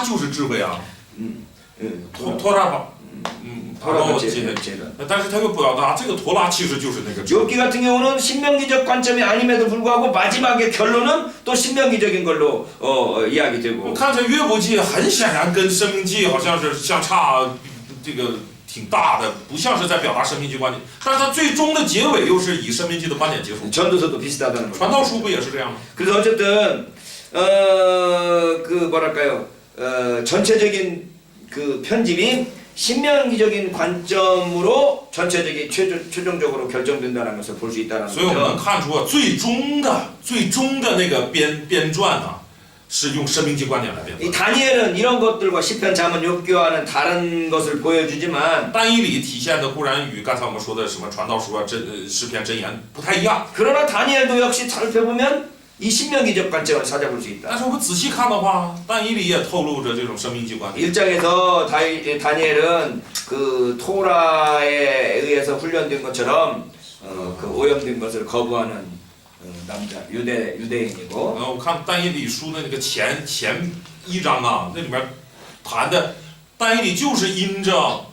就是智慧啊。托拉吧。토라가 제라. 但是他又表达这个陀拉其实就是那个智慧。 욥기 같은 경우는 신명기적 관점이 아님에도 불구하고 마지막에 결론은 또 신명기적인 걸로 이야기되고. 看这约伯记很显然跟生命记好像是相差这个挺大的，不像是在表达生命记观点，但是它最终的结尾又是以生命记的观点结束。 전도서도 비슷하다는 거죠. 传道书不也是这样吗？ 그래서 어쨌든 그 뭐랄까요? 전체적인 그 편집이 신명기적인 관점으로 전체적인 최종적으로 결정된다는 것을 볼 수 있다는 所以我们能 거죠. 看出最终的那个编撰啊，是用生命记观点来编 이 撰。 다니엘은 이런 것들과 시편, 잠언, 욥기와는 다른 것을 보여주지만 但以理体现的固然与刚才我们说的什么传道书啊、诗篇箴言不太一样， 그러나 다니엘도 역시 살펴보면 이 신명기적 관점을 찾아볼 수 但 있다. 是我们仔细看的话，但以理也透露着这种生命记观点。 1장에서 다니엘은 그 토라에 의해서 훈련된 것처럼 그 오염된 것을 거부하는 남자 유대인이고. 我看但以理书的那个前1章啊，那里面谈的但以理就是因着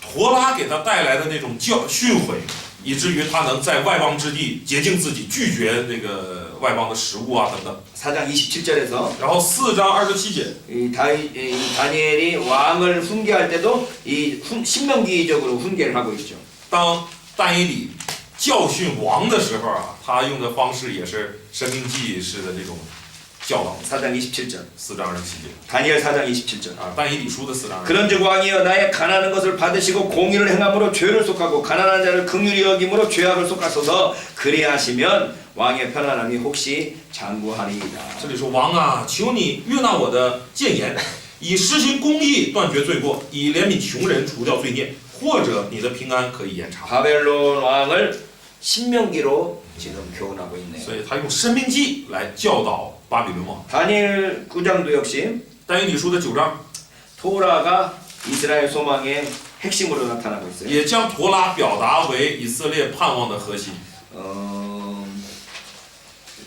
陀拉给他带来的那种训诲，以至于他能在外邦之地洁净自己，拒绝那个外邦的食物啊等等。 4장 27절에서 然后4章27节， 이 다니엘이 왕을 훈계할 때도 이 신명기적으로 훈계를 하고 있죠. 当但以理教训王的时候啊，他用的方式也是生命记式的这种教导。 4장 27절. 4章27节 다니엘 4장 27절. 啊，但以理书的4章。 그런즉 왕이여 나의 가난한 것을 받으시고 공의를 행함으로 죄를 속하고 가난한 자를 긍휼히 여김으로 죄악을 속하소서 그리하시면 왕의 편안함이 혹시 장구하리이다. 这里说王啊，求你悦纳我的谏言，以实行公义断绝罪过，以怜悯穷人除掉罪孽，或者你的平安可以延长。 바벨론 왕을 신명기로 지금 교훈하고 있네요. 所以他用生命记来教导巴比伦王。 다니엘 9장도 역시 但以理书的9章 토라가 이스라엘 소망의 핵심으로 나타나고 있어요. 也将陀拉表达为以色列盼望的核心。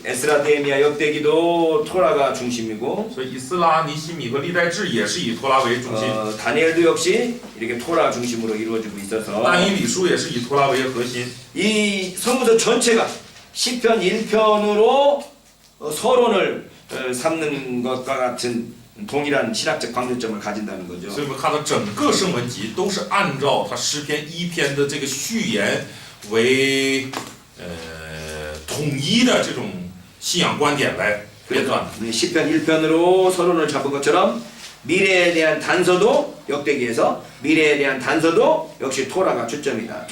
에스라 데미아 역대기도 토라가 중심이고 所以以斯拉、尼希米和历代志也是以陀拉为中心。 다니엘도 역시 이렇게 토라 중심으로 이루어지고 있어서 但以理书也是以陀拉为核心。 이 성구서 전체가 시편 1편으로 서론을 삼는 것과 같은 동일한 신학적 방점점을 가진다는 거죠. 所以我们看到整个圣文集都是按照他诗篇1篇的这个序言为统一的这种信仰观点来编撰的。 시편 1편으로 서론을 잡은 것처럼 미래에 대한 단서도 역대기에서 미래에 대한 단서도 역시 토라가 초점이다.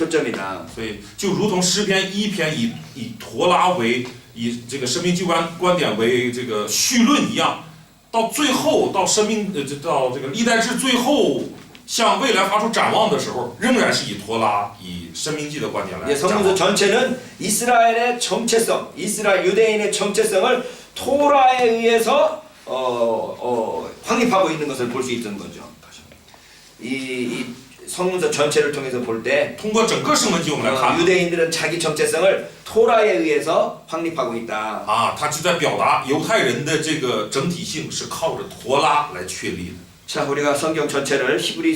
所以就如同诗篇1篇以陀拉为以这个生命记观点为这个绪论一样，到最后到到这个历代志最后向未来发出展望的时候，仍然是以陀拉以生命记的观点来展 성문서 望。 전체는 이스라엘의 정체성, 이스라엘 유대인의 정체성을 토라에 의해서 확립하고 있는 것을 볼 수 있는 거죠. 이 성문서 전체를 통해서 볼 때 通过整个圣文集我们来看， 유대인들은 자기 정체성을 토라에 의해서 확립하고 있다. 啊，他就在表达犹太人的这个整体性是靠着陀拉来确立的。 자, 우리가 성경 전체를 히브리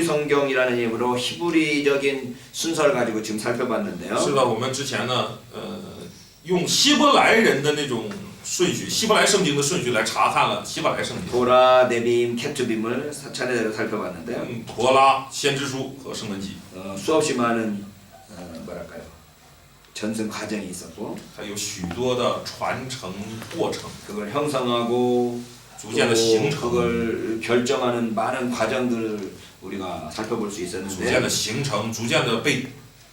성경이라는 이름으로 히브리적인 순서를 가지고 지금 살펴봤는데요. 是的，我们之前呢，用希伯来人的那种顺序，希伯来圣经的顺序来查看了希伯来圣经。 도라, 네빔, 케투빔을 차례대로 살펴봤는데요. 陀拉、先知书和圣文集， 수없이 많은 뭐랄까요? 전승 과정이 있었고 它有许多的传承过程， 그걸 형성하고 逐渐的形成， 그걸 결정하는 많은 과정들을 우리가 살펴볼 수 逐渐 있었는데 的形成，逐渐的被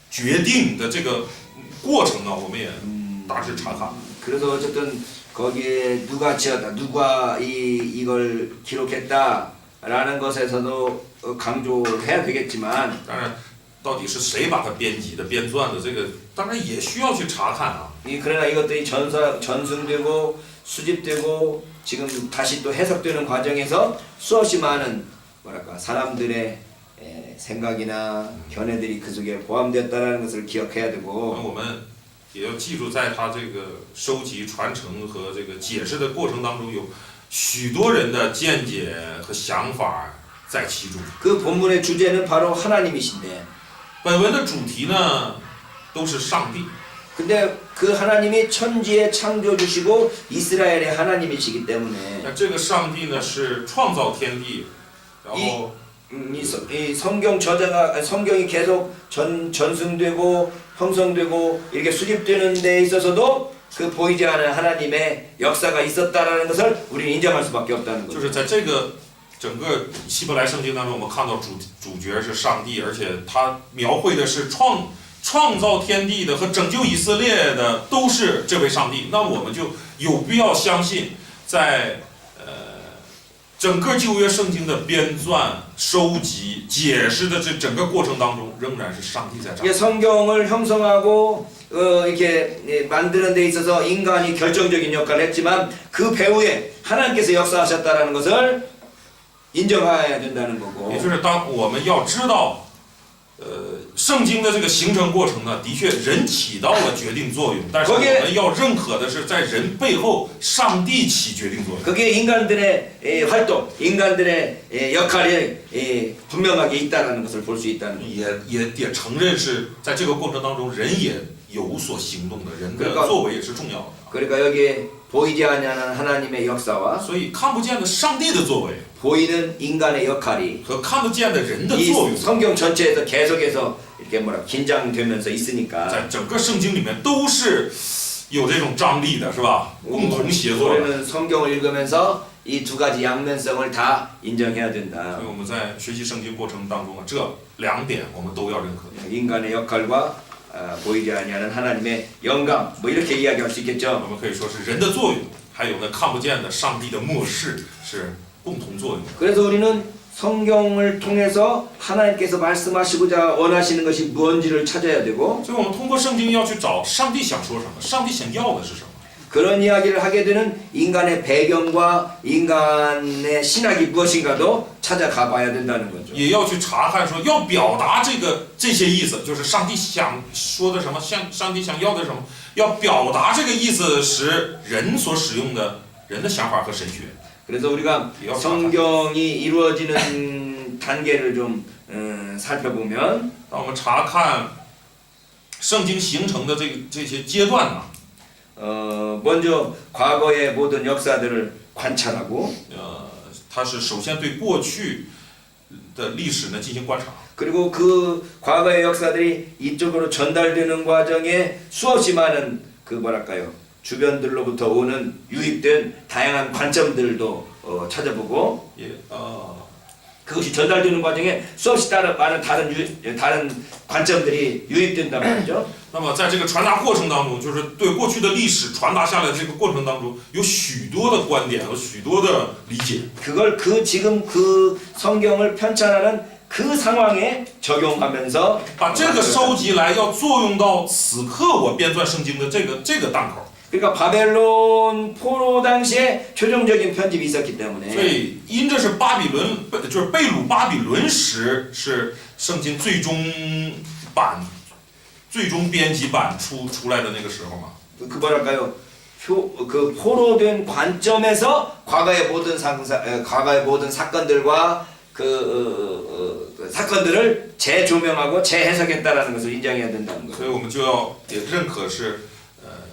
决定的这个过程呢，我们也大致查看。 그래서 어쨌든 거기에 누가 지었다, 누가 이걸 기록했다라는 것에서도 강조를 해야 되겠지만 当然，到底是谁把它编辑的、编撰的，这个当然也需要去查看啊。 그러나 이것들이 전승되고 수집되고 지금 다시 또 해석되는 과정에서 수없이 많은 뭐랄까 사람들의 생각이나 견해들이 그 속에 포함되었다는 것을 기억해야 那 되고 我们也要记住，在它这个收集、传承和这个解释的过程当中，有许多人的见解和想法在其中。 그 본문의 주제는 바로 하나님이신데 本文的主题呢，都是上帝。 근데 그 하나님이 천지에 창조 주시고 이스라엘의 하나님이시기 때문에 那这个上帝呢是创造天地，然后 이 성경 저자가 성경이 계속 전승되고 형성되고 이렇게 수립되는 데 있어서도 그 보이지 않는 하나님의 역사가 있었다라는 것을 우리는 인정할 수밖에 없다는 就 거죠. 是在这个整个希伯来圣经当中，我们看到主角是上帝，而且他描绘的是创造天地的和拯救以色列的都是这位上帝。那我们就有必要相信，在整个旧约圣经的编纂、收集、解释的这整个过程当中，仍然是上帝在掌 이게 성경을 형성하고 이렇게 만드는 데 있어서 인간이 결정적인 역할을 했지만 그 배후에 하나님께서 역사하셨다는 것을 인정해야 된다는 거고. 也就是当我们要知道，圣经的这个形成过程呢，的确人起到了决定作用，但是我们要认可的是，在人背后，上帝起决定作用。 그게 인간들의 활동, 인간들의 역할이 분명하게 있다는 것을 볼 수 있다는 거죠. 也承认是在这个过程当中，人也有所行动的，人的作为也是重要的。 그러니까 여기에 보이지 않는 하나님의 역사와 所以看不见的上帝的作为 보이는 인간의 역할이 和看得见的人的 이 作用， 성경 전체에서 계속해서 이렇게 긴장되면서 있으니까 在整个圣经里面都是有这种张力的，是吧？共同协作的。 우리는 성경을 읽으면서 이 두 가지 양면성을 다 인정해야 된다. 所以我们在学习圣经过程当中啊，这两点我们都要认可。 인간의 역할과 보이지 아니하는 하나님의 영감 뭐 이렇게 이야기할 수 我 있겠죠. 们可以说是人的作用，还有呢看不见的上帝的漠视是共同作用。 그래서 우리는 성경을 통해서 하나님께서 말씀하시고자 원하시는 것이 무엇인지를 찾아야 되고 所以我们通过圣经要去找上帝想说什么，上帝想要的是什么。 그런 이야기를 하게 되는 인간의 배경과 인간의 신학이 무엇인가도 찾아가 봐야 된다는 거죠. 也要去查看说要表达这些意思，就是上帝想说的什么，上帝想要的什么，要表达这个意思时，人所使用的人的想法和神学。 그래서 우리가 성경이 이루어지는 단계를 좀 살펴보면 当我们查看圣经形成的这些阶段呢， 먼저 과거의 모든 역사들을 관찰하고 它是首先对过去的历史呢进行观察。 그리고 그 과거의 역사들이 이쪽으로 전달되는 과정에 수없이 많은 그 뭐랄까요 주변들로부터 오는 유입된 다양한 관점들도 찾아보고 也 그것이 전달되는 과정에 수없이 많은 다른 관점들이 유입된단 말이죠. 那么在这个传达过程当中，就是对过去的历史传达下来的这个过程当中，有许多的观点和许多的理解。 그걸 지금 그 성경을 편찬하는 그 상황에 적용하면서 把这个收集来，要作用到此刻我编纂圣经的这个档口。 그러니까 바벨론 포로 당시에 최종적인 편집이 있었기 所 때문에 以因着是巴比伦，就是被掳巴比伦时是圣经最终编辑版出来的那个时候嘛。 그 뭐랄까요? 그 포로된 관점에서 과거의 모든 사건들과 사건들을 재조명하고 재해석했다라는 것을 인정해야 된다는 거예요. 所以我们就要也认可是，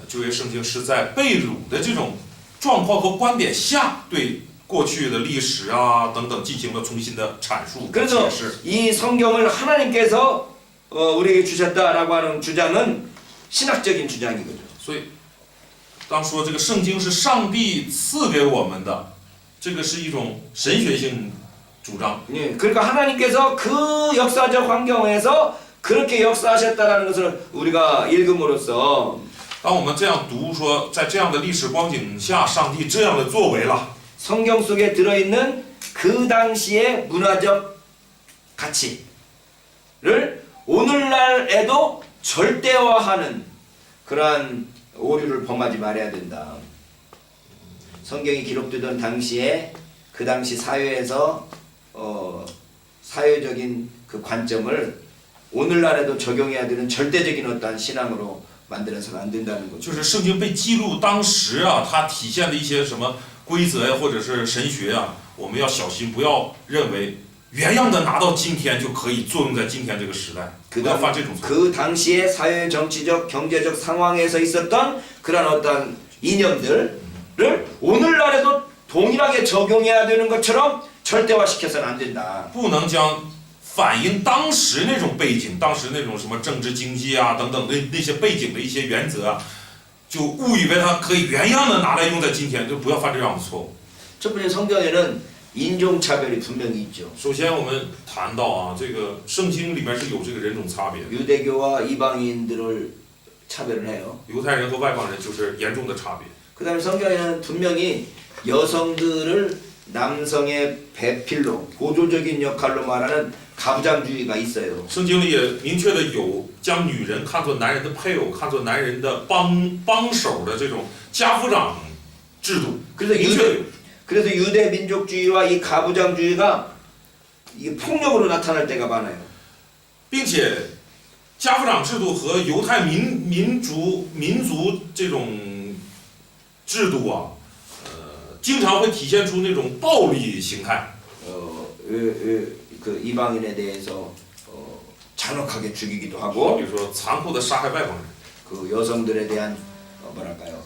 旧约圣经是在被掳的这种状况和观点下，对过去的历史啊等等进行了重新的阐述和 그래서 解释。 이 성경을 하나님께서 우리에게 주셨다라고 하는 주장은 신학적인 주장이거죠. 所以，当说这个圣经是上帝赐给我们的，这个是一种神学性主张。 예, 그러니까 하나님께서 그 역사적 환경에서 그렇게 역사하셨다라는 것을 우리가 읽음으로써 当我们这样读说，在这样的历史光景下，上帝这样的作为了， 성경 속에 들어있는 그 당시의 문화적 가치를 오늘날에도 절대화하는 그러한 오류를 범하지 말아야 된다. 성경이 기록되던 당시에 그 당시 사회에서 사회적인 그 관점을 오늘날에도 적용해야 되는 절대적인 어떠한 신앙으로 만들어서는 안 된다는 거죠. 就是圣经被记录当时啊，它体现的一些什么规则呀，或者是神学啊，我们要小心，不要认为原样的拿到今天就可以作用在今天这个时代，不要犯这种错误。 그 당시에 사회 정치적 경제적 상황에서 있었던 그런 어떤 이념들을 오늘날에도 동일하게 적용해야 되는 것처럼 절대화시켜서는 안 된다. 不能将反映当时那种背景，当时那种什么政治经济啊等等的那些背景的一些原则啊，就误以为它可以原样的拿来用在今天，就不要犯这样的错误。 첫 번째 성경에는 인종차별이 분명히 있죠. 首先，我们谈到啊，这个圣经里面是有这个人种差别的， 유대교와 이방인들을 차별을 해요. 犹太人和外邦人就是严重的差别。 그 다음에 성경에는 분명히 여성들을 남성의 배필로 보조적인 역할로 말하는 가부장주의가 있어요. 圣经里也明确的有将女人看作男人的配偶，看作男人的帮手的这种家父长制度。 그래서 유대 민족주의와 이 가부장주의가 이 폭력으로 나타날 때가 많아요. 并且家父长制度和犹太民族这种制度啊，经常会体现出那种暴力形态。 그 이방인에 대해서 잔혹하게 죽이기도 好 하고 比如说残酷的杀害外邦人， 그 여성들에 대한 뭐랄까요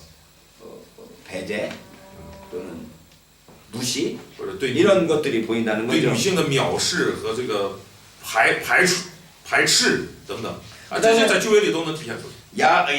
배제 또는 무시 或者对 이런 것들이 보인다는 对 거죠. 女性的藐视和这个排斥等等啊，这些在旧约里都能体现出来。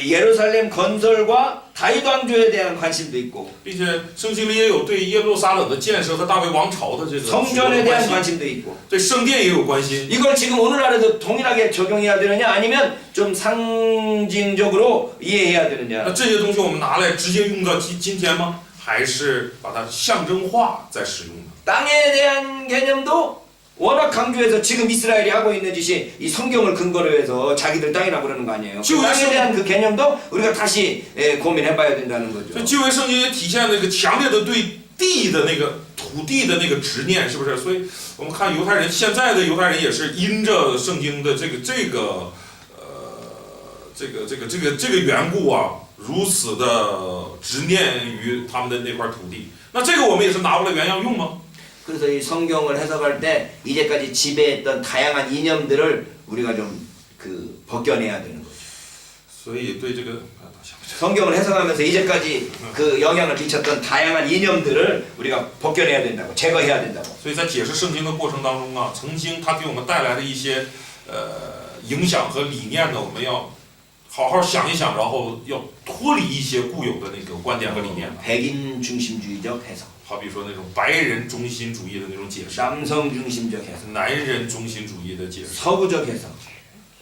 예루살렘 건설과 다윗 왕조에 대한 관심도 있고 并且圣经里也有对耶路撒冷的建设和大卫王朝的这个 성전에 대한 关心， 관심도 있고 对圣殿也有关心。 이걸 지금 오늘날에도 동일하게 적용해야 되느냐 아니면 좀 상징적으로 이해해야 那 되느냐 这些东西我们拿来直接用到今天吗？还是把它象征化再使用呢？ 땅에 대한 개념도 워낙 강조해서 지금 이스라엘이 하고 있는 짓이 이 성경을 근거로 해서 자기들 땅이라고 그러는 거 아니에요. 그 땅에 대한 그 개념도 우리가 다시 고민해봐야 된다는 所以 거죠. 旧约圣经也体现了那个强烈的对地的那个土地的那个执念，是不是？所以我们看犹太人，现在的犹太人也是因着圣经的这个缘故啊，如此的执念于他们的那块土地。那这个我们也是拿过来原样用吗？ 그래서 이 성경을 해석할 때 이제까지 지배했던 다양한 이념들을 우리가 좀 그 벗겨내야 되는 거죠. 所以对这个 성경을 해석하면서 이제까지 그 영향을 미쳤던 다양한 이념들을 우리가 벗겨내야 된다고, 제거해야 된다고. 所以在解释圣经的过程当中啊，曾经它给我们带来的一些影响和理念呢，我们要好好想一想，然后要脱离一些固有的那个观点和理念。 백인 중심주의적 해석, 好比说那种白人中心主义的那种解释， 남성 중심적 해석, 男人中心主义的解释， 서구적 해석,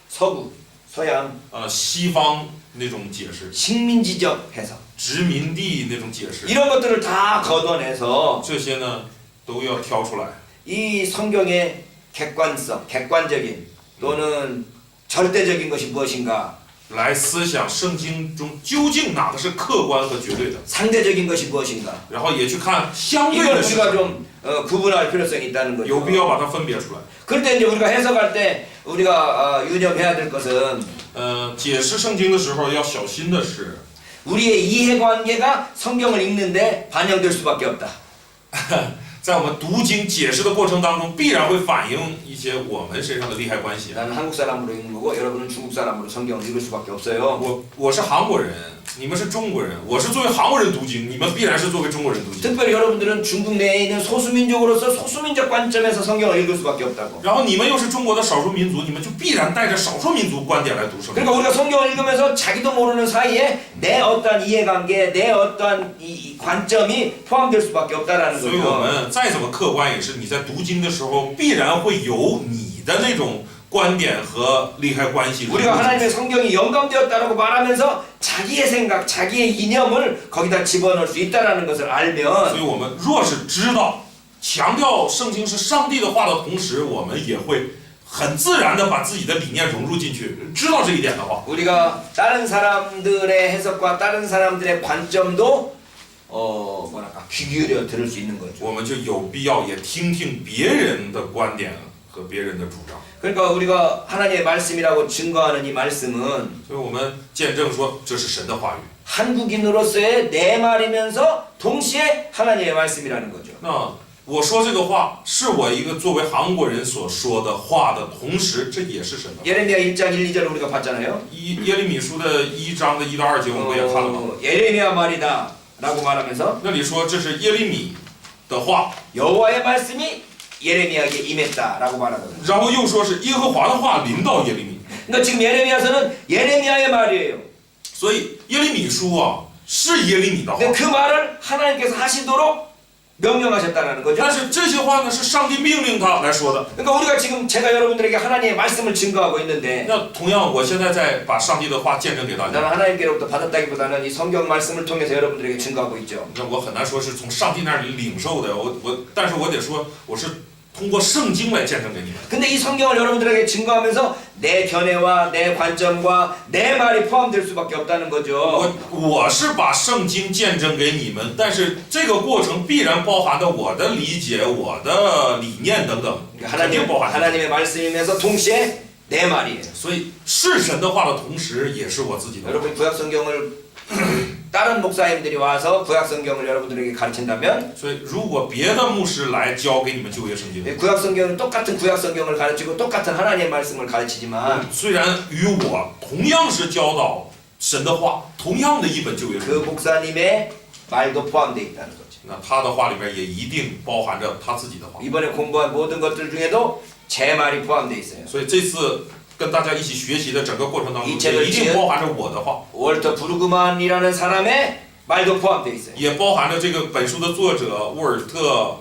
서구, 서양, 西方那种解释， 식민지적 해석 殖民地那种解释， 이런 것들을 다 걷어내서 这些呢都要挑出来。 이 성경의 객관성, 객관적인 또는 절대적인 것이 무엇인가, 来思想圣经中究竟哪个是客观和绝对的， 상대적인 것이 무엇인가, 然后也去看相对 이걸 的事 우리가 情， 좀 구분할 필요성이 있다는 有 거죠. 必要把它分别出来。 그럴 때 이제 우리가 해석할 때 우리가 유념해야 될 것은 解释圣经的时候要小心的是， 우리의 이해관계가 성경을 읽는데 반영될 수밖에 없다. 在我们读经解释的过程当中，必然会反映一些我们身上的利害关系。 나는 한국 사람으로 읽는 거고 여러분은 중국 사람으로 성경을 읽을 수밖에 없어요. 我是韩国人，你们是中国人，我是作为韩国人读经，你们必然是作为中国人读经。 특별히 여러분들은 중국 내에 있는 소수민족으로서 소수민족 관점에서 성경을 읽을 수밖에 없다고. 然后你们又是中国的少数民族，你们就必然带着少数民族观点来读圣经。 그러니까 우리가 성경을 읽으면서 자기도 모르는 사이에 내 어떠한 이해관계, 내 어떠한 이 관점이 포함될 수밖에 없다라는 所以我 거죠. 们再怎么客观，也是你在读经的时候，必然会有你的那种观点和利害关系。 우리가 하나님의 성경이 영감되었다라고 말하면서 자기의 생각, 자기의 이념을 거기다 집어넣을 수 있다라는 것을 所 알면 以我们若是知道强调圣经是上帝的话的同时，我们也会很自然的把自己的理念融入进去。知道这一点的话， 우리가 다른 사람들의 해석과 다른 사람들의 관점도 뭐랄까 귀 기울여 들을 수 있는 거죠. 我们就有必要也听听别人的观点和别人的主张。 그러니까 우리가 하나님의 말씀이라고 증거하는 이 말씀은 所以我们见证说这是神的话语， 한국인으로서의 내 말이면서 동시에 하나님의 말씀이라는 거죠. 那我说这个话是我一个作为韩国人所说的话的同时，这也是神的话。 예레미야 1장 1, 2절 우리가 봤잖아요. 耶利米书的1章的1到2节我们也看了吗？ 예레미야 말이다 라고 말하면서 那里说这是耶利米的话， 여호와의 말씀이 예레미야에게 임했다 라고 말하거든요. 然后又说是耶和华的话临到耶利米， 그러니까 지금 예레미야서는 예레미야의 말이에요. 所以耶利米书啊是耶利米的话， 근데 그 말을 하나님께서 하시도록 명령하셨다는 거죠. 但是这些话呢是上帝命令他来说的。 그러니까 우리가 지금 제가 여러분들에게 하나님의 말씀을 증거하고 있는데 那同样，我现在在把上帝的话见证给大 나는 家。 하나님께로부터 받았다기보다는 이 성경 말씀을 통해서 여러분들에게 증거하고 있죠. 那我很难说是从上帝那里领受的，但是我得说我是通过圣经来见证给你们。 근데 이 성경을 여러분들에게 증거하면서 내 견해와 내 관점과 내 말이 포함될 수밖에 없다는 거죠. 我是把圣经见证给你们，但是这个过程必然包含着我的理解、我的理念等等，肯定包含。 하나님의 말씀이면서 동시에 내 말이에요. 所以是神的话的同时，也是我自己的话。 여러분 구약 성경을 다른 목사님들이 와서 구약 성경을 여러분들에게 가르친다면 所以如果别的牧师来教给你们旧约圣经， 구약 성경은 똑같은 구약 성경을 가르치고 똑같은 하나님의 말씀을 가르치지만 虽然与我同样是教导神的话，同样的一本旧约圣 그 经， 목사님의 말도 포함되어 있다는 거죠. 那他的话里边也一定包含着他自己的话。 이번에 공부한 모든 것들 중에도 제 말이 포함되어 있어요. 所以这次跟大家一起学习的整个过程当中， 이 책을 也一定包含着我的话， 월터 부르그만이라는 사람의 말도 포함되어 있어요. 也包含着这个本书的作者沃尔特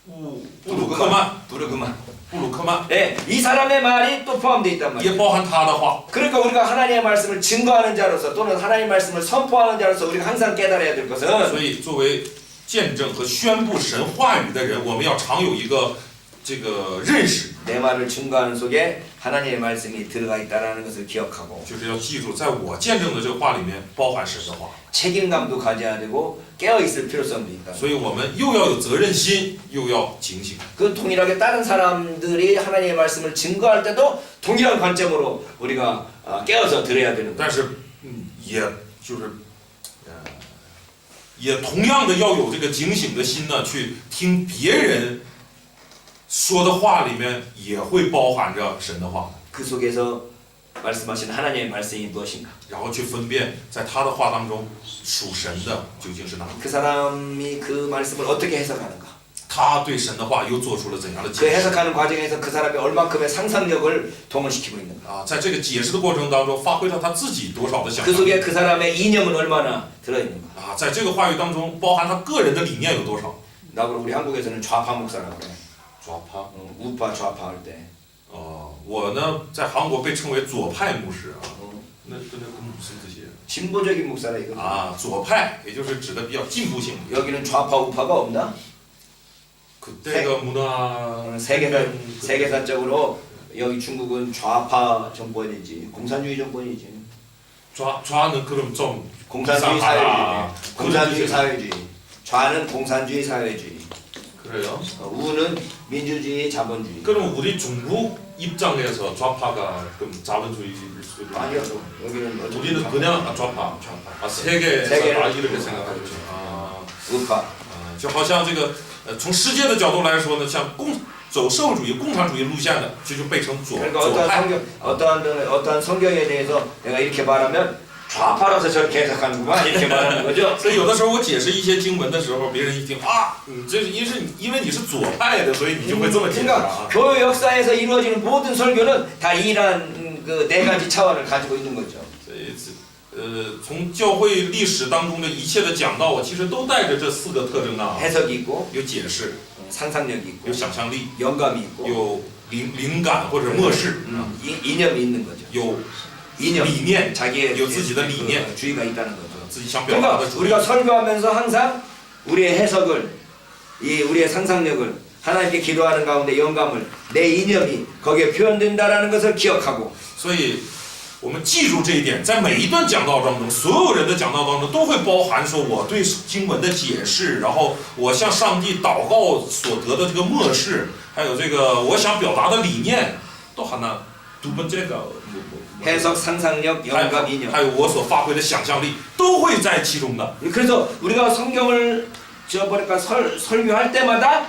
布鲁克曼。 부르그만. 布鲁克曼 네, 이 사람의 말이 또 포함되어 있단 也 말이에요. 包含他的话， 그러니까 우리가 하나님의 말씀을 증거하는 자로서 또는 하나님의 말씀을 선포하는 자로서 우리가 항상 깨달아야 될 것은 所以作为见证和宣布神话语的人，我们要常有一个这个认识， 내 말을 증거하는 속에 하나님의 말씀이 들어가 있다는 것을 기억하고 就是要记住，在我见证的这个话里面包含神的话， 책임감도 가져야 되고 깨어 있을 필요성도 있다. 所以我们又要有责任心，又要警醒。 그 동일하게 다른 사람들이 하나님의 말씀을 증거할 때도 동일한 관점으로 우리가 깨어서 들어야 되는 거예요. 但是，也就是，也同样的要有这个警醒的心呢，去听别人说的话里面也会包含着神的话， 그 속에서 말씀하신 하나님의 말씀이 무엇인가? 然后去分辨在他的话当中属神的究竟是哪一个， 그 사람이 그 말씀을 어떻게 해석하는가? 他对神的话又做出了怎样的 그 解释 해석하는 과정에서 그 사람이 얼만큼의 상상력을 동원시키고 있는가? 啊？在这个解释的过程当中，发挥了他自己多少的想 그 象 속에 力 그 사람의 이념은 얼마나 들어있는가? 啊？在这个话语当中，包含他个人的理念有多少？ 나그러 우리 한국에서는 좌파 목사라고 그래. 좌파 。 우파 좌파 할 때. 我呢在韩国被称为左派牧师啊，那跟牧师这些。 진보적인 목사라 이거. 左派，也就是指的比较进步性。 여기는 좌파 우파가 없나? 그때가 문화 세계사적으로 여기 중국은 좌파 정권이지 공산주의 정권이지. 좌는 그럼 좀 공산주의 이상하다. 사회주의. 공산주의 사회주의. 좌는 공산주의 사회주의. 그래요? 우는 민주주의 자본주의. 그럼 우리 중국 입장에서 좌파가 그럼 자본주의일 수도 아니요. 여기는 우리는 그냥 좌파. 세계에서 다 이렇게 생각하죠. 우파. 就好像这个从世界的角度来说呢，像走社会主义、共产主义路线的，这就被称左 그러니까 派。 어떠한 성경에 대해서 내가 이렇게 말하면 좌파라서 저렇게 해석하는구만 이렇게 말하는 거죠. 所以有的时候我解释一些经文的时候，别人一听啊，你这是因为你是左派的，所以你就会这么解释 그러니까 啊。 교회 역사에서 이루어지는 모든 설교는 다 이러한 그 네 가지 차원을 가지고 있는 거죠. 所以从教会历史当中的一切的讲道，其实都带着这4个特征啊， 해석이 있고 有解释， 상상력이 있고 有想象力， 영감이 있고 有灵感或者漠视， 이념이 있는 거죠. 有 이념, 理念， 자기의 有自己的理念， 주의가 있다는 거죠. 自己想表达 그러니까 的主 우리가 义。 설교하면서 항상 우리의 해석을 우리의 상상력을 하나님께 기도하는 가운데 영감을 내 이념이 거기에 표현된다라는 것을 기억하고 所以我们记住这一点，在每一段讲道当中，所有人的讲道当中都会包含说我对经文的解释，然后我向上帝祷告所得的这个默示，还有这个我想表达的理念，都含了두번째가 해석, 상상력, 영감, 이념. 还有我所发挥的想象力，都会在其中的。 그래서 우리가 성경을 뭐랄까 설교할 때마다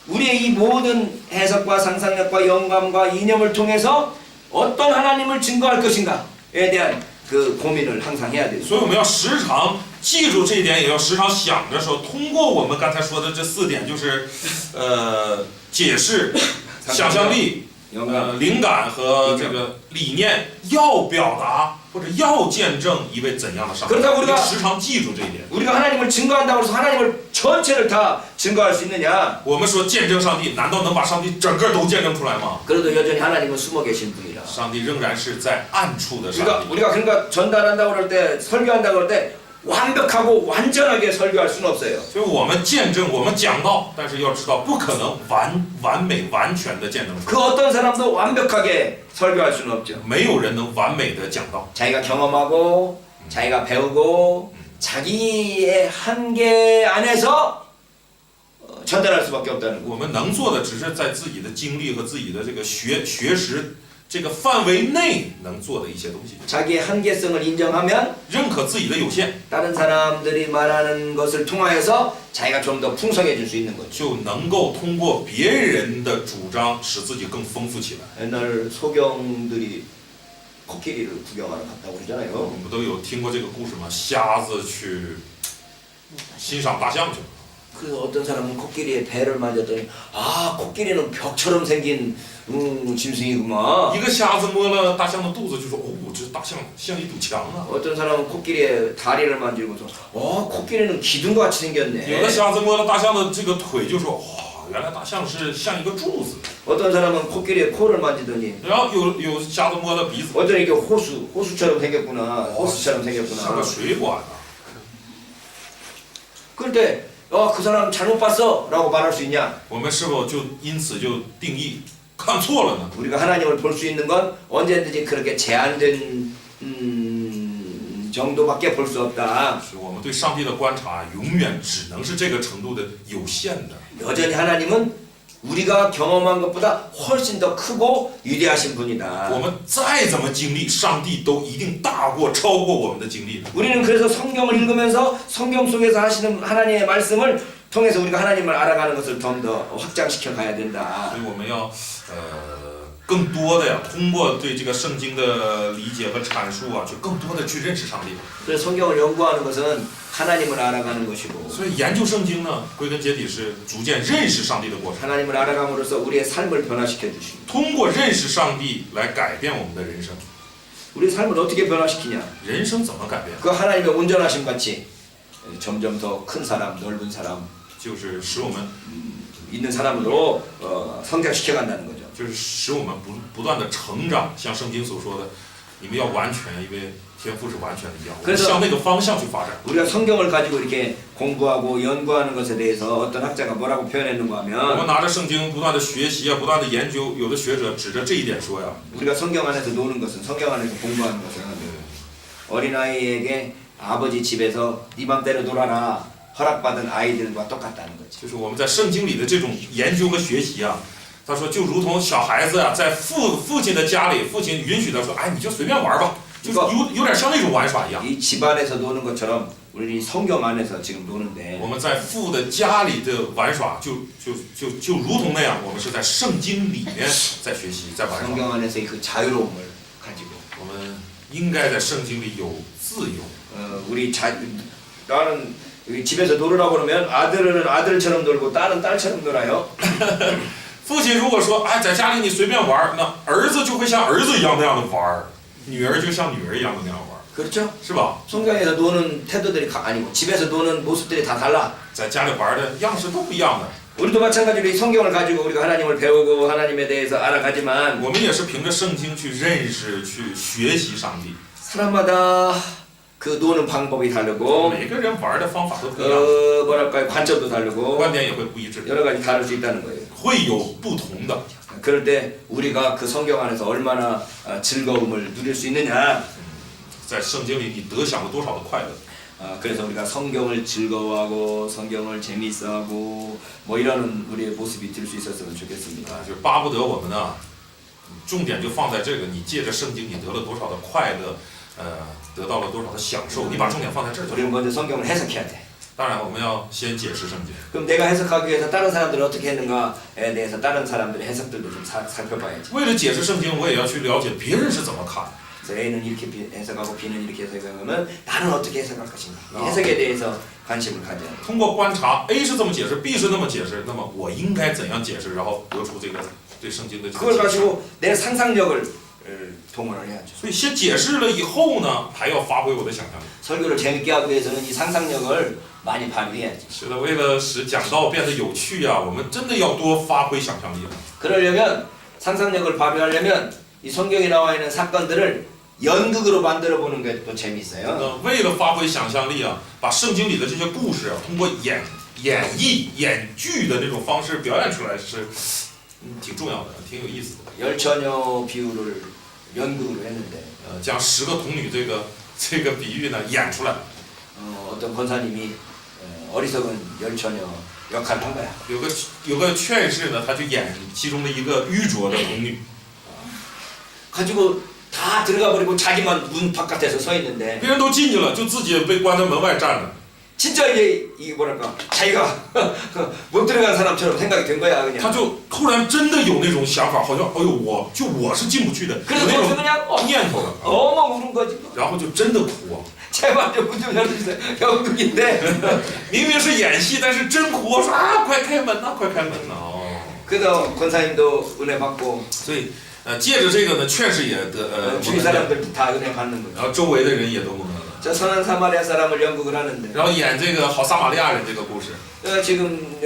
우리의 이 모든 해석과 상상력과 영감과 이념을 통해서 어떤 하나님을 증거할 것인가에 대한 그 고민을 항상 해야 돼요. 所以我们要时常记住这一点，也要时常想着说，通过我们刚才说的这4点，就是解释、想象力、灵感和这个理念，要表达或者要见证一位怎样的上帝。 그렇다고 要 우리가 时常记住这一点。 우리가 하나님을 증거한다고 해서 하나님을 전체를 다 증거할 수 있느냐? 我们说见证上帝，难道能把上帝整个都见证出来吗？ 그래도 여전히 하나님은 숨어 계신 분이라. 上帝仍然是在暗处的上 우리가 帝。 우리가 그러니까 전달한다고 그럴 때 설교한다고 그럴 때 완벽하고 완전하게 설교할 수는 없어요. 所以我们见证，我们讲道，但是要知道，不可能完美、完全的见证出 그 来。 어떤 사람도 완벽하게 설교할 수는 없죠. 没有人能完美的讲道。 자기가 경험하고 자기가 배우고 자기의 한계 안에서 전달할 수밖에 없다는 거. 我们能做的，只是在自己的经历和自己的这个学识这个范围内能做的一些东西。 자기의 한계성을 인정하면 认可自己的有限， 다른 사람들이 말하는 것을 통하여서 자기가 좀 더 풍성해질 수 있는 거죠. 就能够通过别人的主张，使自己更丰富起来。 옛날 소경들이 코끼리를 구경하러 갔다고 我 그러잖아요. 们都有听过这个故事吗？瞎子去欣赏大象去了。 그래서 어떤 사람은 코끼리의 배를 만졌더니 아 코끼리는 벽처럼 생긴 짐승이구만. 一个瞎子摸了大象的肚子，就说：“哦，这大象像一堵墙啊。 어떤 사람은 코끼리의 다리를 만지고서 코끼리는 기둥같이 有的 생겼네. 瞎子摸了大象的这个腿，就说：“哇，原来大象是像一个柱子。 어떤 사람은 코끼리의 코를 만지더니 然后有瞎子摸了鼻子， 어떤 이게 호수처럼 생겼구나. 호수처럼 像 생겼구나. 个水管啊。 그럴 때 그 사람 잘못 봤어라고 말할 수 있냐? 我们是否就因此就定义看错了呢？ 우리가 하나님을 볼 수 있는 건 언제든지 그렇게 제한된 정도밖에 볼 수 없다. 是我们对上帝的观察永远只能是这个程度的有限的。 여전히 하나님은 우리가 경험한 것보다 훨씬 더 크고 위대하신 분이다. 我们再怎么经历，上帝都一定大过、超过我们的经历。 우리는 그래서 성경을 읽으면서 성경 속에서 하시는 하나님의 말씀을 통해서 우리가 하나님을 알아가는 것을 좀 더 확장시켜 가야 된다. 所以我们要更多的呀，通过对这个圣经的理解和阐述啊，就更多的去认识上帝。 그래서 성경을 연구하는 것은 하나님을 알아가는 것이고 所以研究圣经呢，归根结底是逐渐认识上帝的过程。 하나님을 알아감으로써 우리의 삶을 변화시켜 주십니다. 通过认识上帝来改变我们的人生。 우리 삶을 어떻게 변화시키냐? 人生怎么改变？ 그 하나님의 온전하심 같이 점점 더 큰 사람, 넓은 사람 就是使我们， 있는 사람으로 성장시켜 간다는 거죠. 就是使我们不断的成长，像圣经所说的，你们要完全，因为天赋是完全的一样，我们向那个方向去发展。 우리가 성경을 가지고 이렇게 공부하고 연구하는 것에 대해서 어떤 학자가 뭐라고 표현했는가 我们 하면 拿着圣经不断的学习啊，不断的研究，有的学者指着这一点说呀， 우리가 성경 안에서 노는 것은 성경 안에서 공부하는 것은 어린아이에게 아버지 집에서 네 맘대로 놀아라 허락받은 아이들과 똑같다는 거지. 就是我们在圣经里的这种研究和学习啊，他说就如同小孩子啊，在父亲的家里，父亲允许他说，哎，你就随便玩吧，就是有点像那种玩耍一样。 이 집안에서 노는 것처럼 우리 성경 안에서 지금 노는데 我们在父的家里的玩耍，就如同那样，我们是在圣经里面在学习，在玩耍。 성경 안에서의 그 자유로움을 가지고 我们应该在圣经里有自由。 나는 여기 집에서 놀으라고 그러면 아들은 아들처럼 놀고 딸은 딸처럼 놀아요. 父亲如果说，哎，在家里你随便玩，那儿子就会像儿子一样那样的玩，女儿就像女儿一样的那样玩， 그렇죠? 是吧？ 성경에서 노는 태도들이 아니고 집에서 노는 모습들이 다 달라. 在家里玩的样式都不一样的。 우리도 마찬가지로 이 성경을 가지고 우리가 하나님을 배우고 하나님에 대해서 알아가지만 我们也是凭着圣经去认识、去学习上帝。 사람마다 그 노는 방법이 다르고 每个人玩的方法都不一样， 뭐랄까요 관점도 다르고 观点也会不一致， 여러 가지 다를 수 있다는 거예요. 会有不同的。 그럴 때 우리가 그 성경 안에서 얼마나 즐거움을 누릴 수 있느냐. 在圣经里，你得享了多少的快乐？ 그래서 우리가 성경을 즐거워하고 성경을 재미있어하고 뭐 이런 우리의 모습이 될 수 있었으면 좋겠습니다. 就巴不得我们呢，重点就放在这个，你借着圣经你得了多少的快乐，得到了多少的享受，你把重点放在这儿就 우리는 好。 먼저 성경을 해석해야 돼. 当然，我们要先解释圣经。 그럼 내가 해석하기 위해서 다른 사람들이 어떻게 했는가에 대해서 다른 사람들의 해석들도 좀 살펴봐야지. 为了解释圣经，我也要去了解别人是怎么看。 그래서 A는 이렇게 해석하고 B는 이렇게 해석하면 나는 어떻게 해석할 것인가. 이 해석에 대해서 관심을 가져야 돼. 通过观察 A 是这么解释 ，B 是那么解释，那么我应该怎样解释，然后得出这个对圣经的这个 그걸 解释。 가지고 내 상상력을 동원을 해야죠. 所以先解释了以后呢，还要发挥我的想象力。 설교를 재밌게 하기 위해서는 이 상상력을 많이 발휘해야지. 是的，为了使讲道变得有趣啊，我们真的要多发挥想象力。 그러려면 상상력을 발휘하려면 이 성경에 나와 있는 사건들을 연극으로 만들어 보는 게 또 재밌어요. 那为了发挥想象力啊，把圣经里的这些故事啊，通过演绎、演剧的那种方式表演出来是，挺重要的，挺有意思的。 열처녀 비유를 연극으로 했는데 将10个童女这个比喻呢演出来。 어떤 권사님이 어리석은 열처녀 역할을 한 거야. 有个劝士呢，他就演其中的一个愚拙的童女， 가지고 다 들어가 버리고 자기만 문 바깥에서 서 있는데 别人都进去了，就自己被关在门外站着。 진짜 이게 뭐랄까 자기가 못 들어간 사람처럼 생각이 된 거야 他 그냥. 就突然真的有那种想法，好像哎呦，我是进不去的，有 그래서 那 거기서 种 그냥 念头了， 어머 우는 거지. 然后就真的哭啊。 제발 좀 문 좀 열어주세요. 연극인데. 明明是演戏，但是真哭啊，说啊，快开门呐、快开门呐、哦。 그래서 권사님도 은혜 받고 所以借着这个呢，确实也得 주위 사람들 다 은혜 받는 거죠. 然后周围的人也都蒙恩了。 저 선한 사마리아 사람을 연극을 하는데 然后演这个好撒玛利亚人这个故事， 지금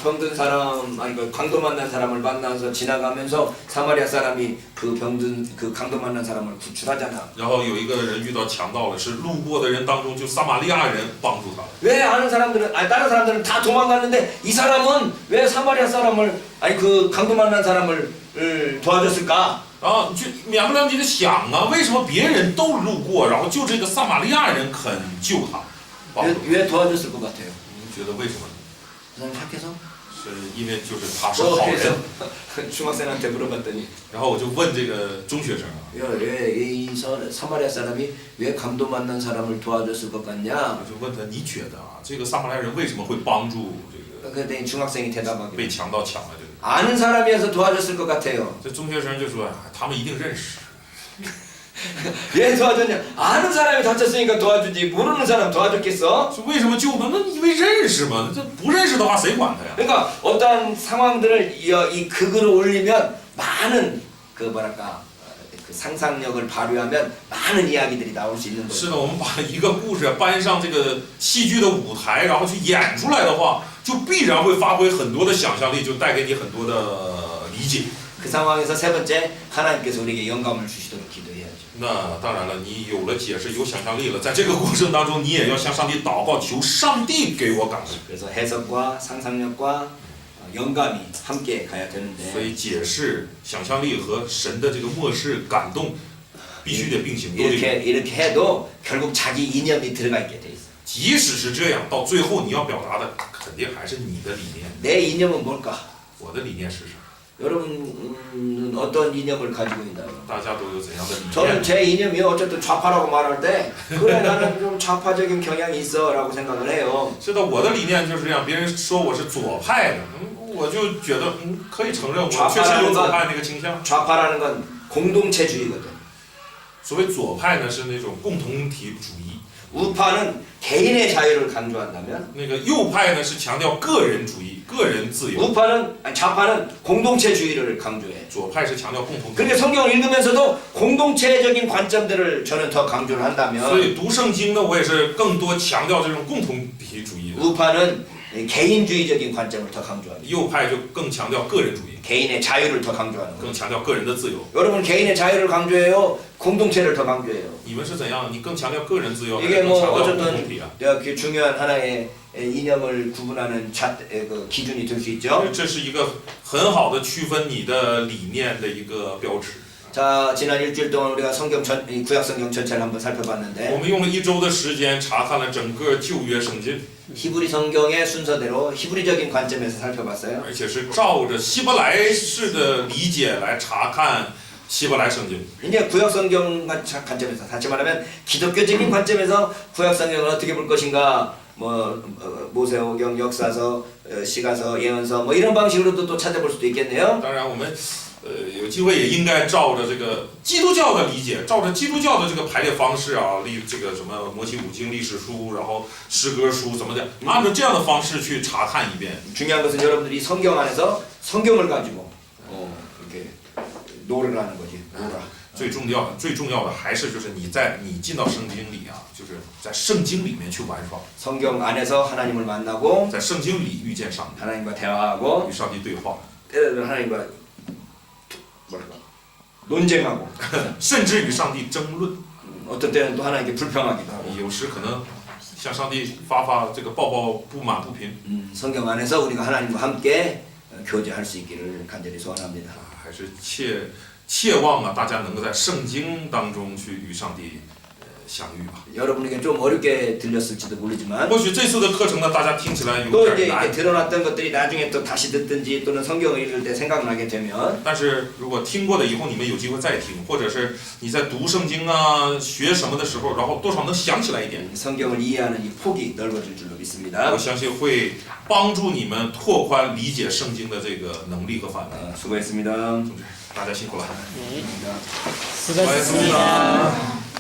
병든 사람 아니 그 강도 만난 사람을 만나서 지나가면서 사마리아 사람이 그 병든 그 강도 만난 사람을 구출하잖아. 然后有一个人遇到强盗了，是路过的人当中就撒玛利亚人帮助他。 왜 아는 사람들은 아니 다른 사람들은 다 도망갔는데 이 사람은 왜 사마리아 사람을 아니 그 강도 만난 사람을 도와줬을까? 然后就免不了你得想啊，为什么别人都路过，然后就这个撒玛利亚人肯救他？ 왜 도와줬을 것 같아요? 你觉得为什么？ 그 사람 착해서? 是因为就是他是好人。 중학생한테 물어봤더니 然后我就问这个中学生啊， 이 사마리아 사람이 왜 강도 만난 사람을 도와줬을 것 같냐? 我就问他，你觉得啊，这个撒玛利亚人为什么会帮助这个 그랬더니 중학생이 被 대답하기를 强盗抢了这个？ 아는 사람이어서 도와줬을 것 같아요. 这中学生就说啊，他们一定认识。 왜 도와줬냐? 아는 사람이 다쳤으니까 도와주지 모르는 사람 도와줬겠어? 说为什么救他？那因为认识嘛，这不认识的话谁管他呀？ 그러니까 어떠한 상황들을 이 극으로 올리면 많은 그 뭐랄까 그 상상력을 발휘하면 많은 이야기들이 나올 수 있는 是 거죠. 的，我们把一个故事搬上这个戏剧的舞台，然后去演出来的话，就必然会发挥很多的想象力，就带给你很多的理解。 그 상황에서 세 번째 하나님께서 우리에게 영감을 주시도록 기도해야죠. 那当然了，你有了解释，有想象力了，在这个过程当中，你也要向上帝祷告，求上帝给我感动。 그래서 해석과 상상력과 영감이 함께 가야 所 되는데 以解释、想象力和神的这个漠视、感动，必须得并行，都得有。 이렇게 해도 결국 자기 이념이 들어가 있게 돼 있어. 即使是这样，到最后你要表达的肯定还是你的理念。 내 이념은 뭘까? 我的理念是什么？ 여러분은 어떤 이념을 가지고 있나요? 大家都有怎样的理 저는 念？ 제 이념이 어쨌든 좌파라고 말할 때 그래 나는 좀 좌파적인 경향이 있어라고 생각을 해요. 是的，我的理念就是这样。别人说我是左派的，我就觉得可以承认我确实有左派那个倾向。 좌파라는 건 공동체주의거든. 所谓左派呢，是那种共同体主义。 우파는 개인의 자유를 강조한다면 那个右派呢是强调个人主义、个人自由。 좌파는 공동체주의를 강조해. 左派是强调共同体。 그러니까 성경을 읽으면서도 공동체적인 관점들을 저는 더 강조를 所 한다면 以读圣经呢，我也是更多强调这种共同体主义的。 우파는 개인주의적인 관점을 더 강조합니다. 右派就更强调个人主义， 개인의 자유를 더 강조하는 거예요. 更强调个人的自由。 여러분 개인의 자유를 강조해요? 공동체를 더 강조해요? 你们是怎样？你更强调个人自由，还是 이게 更 뭐 强调共 어쨌든 同体啊？ 그 중요한 하나의 이념을 구분하는 그 기준이 될 수 있죠. 这是一个很好的区分你的理念的一个标尺。 자, 지난 일주일 동안 우리가 이 구약 성경 전체를 한번 我 살펴봤는데 们用了1周的时间查看了整个旧约圣经， 히브리 성경의 순서대로 히브리적인 관점에서 살펴봤어요. 而且是照着希伯来式的理解来查看希伯来圣经。 이제 구약 성경 관점에서 다시 말하면 기독교적인 관점에서 구약 성경을 어떻게 볼 것인가 뭐 모세오경, 역사서, 시가서, 예언서 뭐 이런 방식으로도 또 찾아볼 수도 있겠네요. 当然，我们有机会也应该照着这个基督教的理解，照着基督教的这个排列方式啊，这个什么摩西五经、历史书，然后诗歌书怎么的，按照这样的方式去查看一遍。 중요한 것은 여러분들이 성경 안에서 성경을 가지고 이렇게 노를 하는 거지. 노라. 最重要的还是就是你进到圣经里啊，就是在聖經里面去玩耍， 성경 안에서 하나님을 만나고 在聖經里遇见上帝， 하나님과 대화하고 与上帝对话， 때로는 하나님과 뭐랄까 논쟁하고 甚至与上帝争论。 어떤 때는 또 하나님께 불평하기도 하고 有时可能向上帝发这个抱不满不平。 성경 안에서 우리가 하나님과 함께 교제할 수 있기를 간절히 소원합니다. 还是切望啊，大家能够在圣经当中去与上帝相遇吧。 여러분에게 좀 어렵게 들렸을지도 모르지만 或许这次的课程呢，大家听起来有 또 이제 点难 이렇게 드러났던 것들이 나중에 또 다시 듣든지 또는 성경을 읽을 때 생각나게 되면 但是如果听过了以后，你们有机会再听，或者是你在读圣经啊、学什么的时候，然后多少能想起来一点， 성경을 이해하는 이 폭이 넓어질 줄로 믿습니다. 我相信会帮助你们拓宽理解圣经的这个能力和范围。 수고했습니다. 大家辛苦了。 감사합니다. 수고하셨습니다.